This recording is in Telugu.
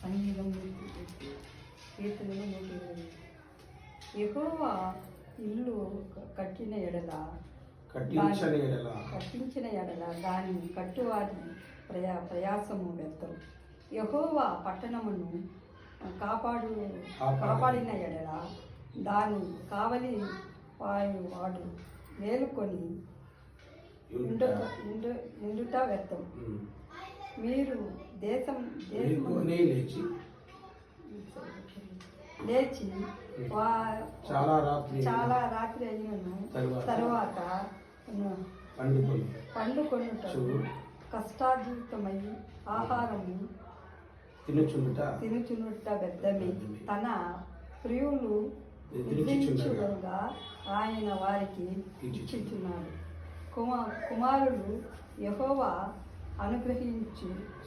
సంగీతం కీర్తనలు 120. యెహోవా ఇల్లు కట్టించిన ఎడల దాని కట్టువారి ప్రయాసము వ్యర్థం. యెహోవా పట్టణమును కాపాడిన ఎడల దాని కావలి వాడు మేలుకొని ఇండుట వ్యర్థం. మీరు లేచి చాలా రాత్రి అయినను తరువాత పండుకొనుటకు కష్టార్జితమై ఆహారము తినుచునుట వ్యర్థమే. తన ప్రియులు నిర్మించుగా ఆయన వారికి ఇచ్చుచున్నాడు. కుమారులు యెహోవా అనుగ్రహించు